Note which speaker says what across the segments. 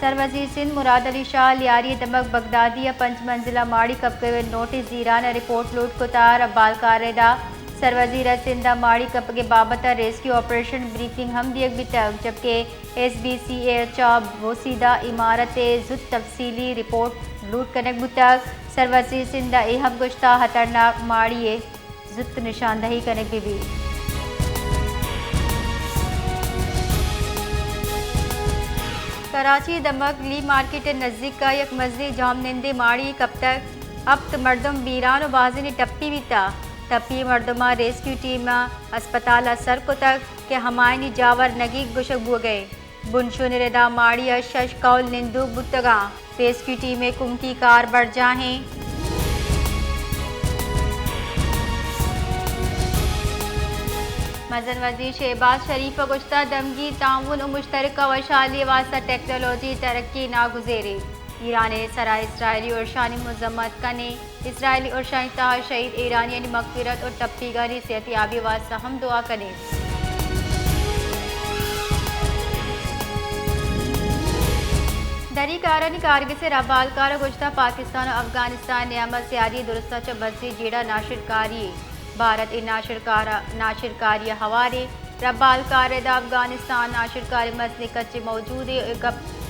Speaker 1: سروزیر سندھ مراد علی شاہ لیاری دمک بغدادی 5 منزلہ ماڑی کپگے notice دیرانہ report لوٹ کتار ابال کاریدہ سروزیر سندھ ماڑی کپگے بابت ریسکیو آپریشن بریفنگ ہم دیگ بھی تک جبکہ ایس بی سی اے چا بوسیدہ عمارت زد تفصیلی رپورٹ لوٹ کنک بھی تک سروزیر سندھ اہم گشتہ خطرناک ماڑی زد نشاندہی کنک بھی کراچی دمک لی مارکیٹ نزدیک کا یک مسجد جام نندے ماڑی کب تک اب تو مردم بیران و بازی نے ٹپی بھی تا ٹپی مردمہ ریسکیو ٹیم اسپتال سر کو تک کہ ہمائنی جاور نگی گشک بو گئے بنشو نردا ماڑی شش کول نندو بتگاں ریسکیو ٹیم کمکی کار بڑھ جاہیں مزن وزیر شہباز شریف گشتہ دمگی تعاون و مشترکہ وشالی واسطہ ٹیکنالوجی ترقی ناگزیرے ایران سرائے اسرائیلی اور شانی مذمت کنے اسرائیلی اور شانی تہا شہید ایرانیانی مغفرت اور ٹپی گانی صحتیابی واسطہ ہم دعا کنے دری کارانی کارگی سے ربال کار گشتہ پاکستان و افغانستان نعمت سیادی درستہ چ بسی جیڑا ناشرکاری بھارت ناشرکاری ہوارے ربال کاردہ افغانستان ناشرکاری مسئلے کچے موجود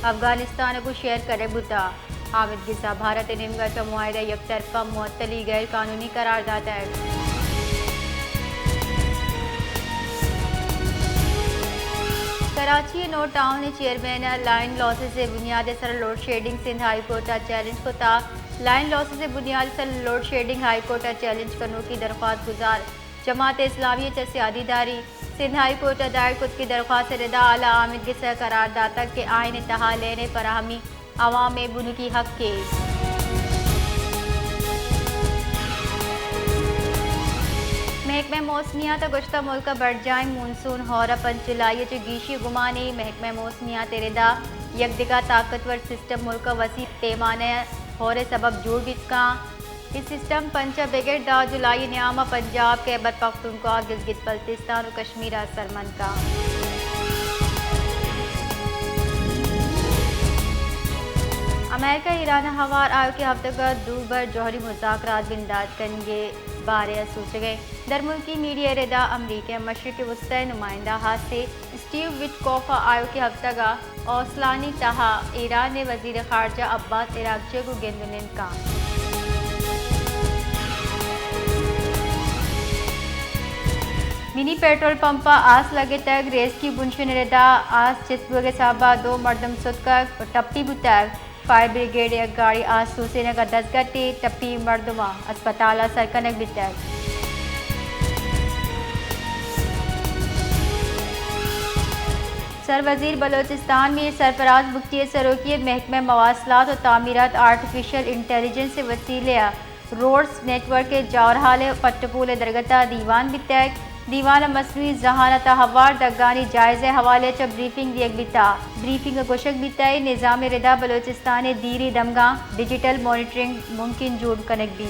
Speaker 1: افغانستان کو شیئر کرے بتا حامد غصہ بھارت نمگا کا معاہدہ یک طرفہ معطلی غیر قانونی قرار داتا ہے کراچی نو ٹاؤن چیئرمین لائن لاسز سے بنیاد سر load shedding Sindh high court challenge کو تا لائن لاسز سے بنیاد سر load shedding high court challenge کرنے کی درخواست گزار جماعت اسلامی سیادی داری سندھ ہائی کورٹ دائر خود کی درخواست ردا اعلی حامد غصہ قرار داتا کہ آئین اتحاد لینے فراہمی عوام میں بن کی حق کے محکمہ موسمیات گشتہ ملک بڑھ جائیں مونسون ہورا 5 جولائی گیشی گمانی محکمہ موسمیات ردا یکدگا طاقتور سسٹم ملک وسیع پیمانے ہورے سبب جوڑ بھی کہاں اس سسٹم 5 بغیر 10 جولائی نیامہ پنجاب خیبر پختونخوا گلگت بلتستان و کشمیر سرمند کا امریکہ ایران ہوار آئو کے ہفتہ کا دوبر جوہری مذاکرات بنداد کنگے بارے سوچ گئے در ملکی میڈیا ردا امریکہ مشرق وسطی نمائندہ ہاتھ سے اسٹیو وٹ کوفا آئو کے ہفتہ کا اوسلانی تہا ایران نے وزیر خارجہ عباس عراقچی کو گندنن کا منی پیٹرول پمپا آس لگے تک ریسکیو بنشو نردا آس چسبوگے صاحبہ 2 مردم سدکا ٹپی بتاگ فائر بریگیڈ ایک گاڑی آس سوسینے کا 10 گھنٹے ٹپی مردمہ اسپتال سرکنک بتاگ سر وزیر بلوچستان میر سرفراز بگٹی سروکیت محکمہ مواصلات و تعمیرات آرٹیفیشل انٹیلیجنس سے وسیلے روڈز نیٹ ورک کے جورحال پٹپول درگتہ دیوان بتاگ دیوان مصنوعی ذہانت ہوار دگانی جائزے حوالے چ بریفنگ دیگ بیتا بریفنگ گوشک بیتائی نظام ردا بلوچستان دیری دمگاں ڈیجیٹل مانیٹرنگ ممکن جوڑ کنک بھی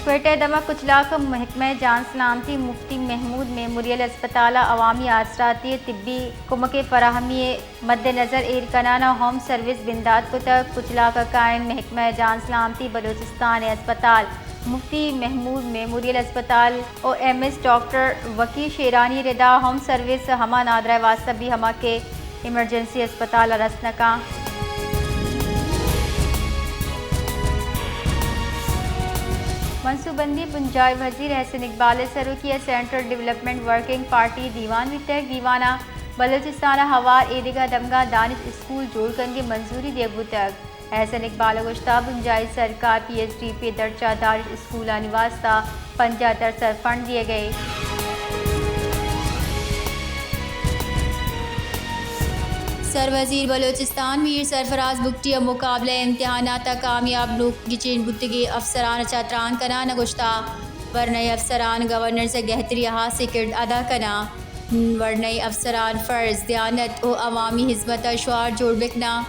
Speaker 1: کوئٹہ دمک کچھ لاکھ محکمہ جان سلامتی مفتی محمود میموریل اسپتال عوامی اثراتی طبی کمک فراہمی مد نظر ایئر کنانا ہوم سروس بنداد کو تک کچھ لاکھ قائم محکمہ جان سلامتی بلوچستان اسپتال مفتی محمود میموریل اسپتال او ایم ایس ڈاکٹر وکی شیرانی ردا ہوم سروس ہما نادرہ واسطہ بھی ہما کے ایمرجنسی اسپتال رسنکا منصوبندی پنجاب وزیر احسن اقبال سروکی سینٹرل ڈیولپمنٹ ورکنگ پارٹی دیوان وتک دیوانہ بلوچستان ہوار ایدگا دمگا دانش اسکول جوڑ کنگے منظوری دیگ تک احسن اقبال گشتہ پنجائی سرکار پی ایچ ڈی پی درجہ دانش اسکولانی واسطہ 75 سر فنڈ دیے گئے سر وزیر بلوچستان میر سرفراز بگٹی مقابلہ امتحانات کامیاب نوک گچین گتگی افسران چاتران کنا نگشتہ ورنہ افسران گورنر سے گہتری ہاتھ سے کرد ادا کنا ورنہ افسران فرض دیانت و عوامی حزمت شعار جوڑ بکنا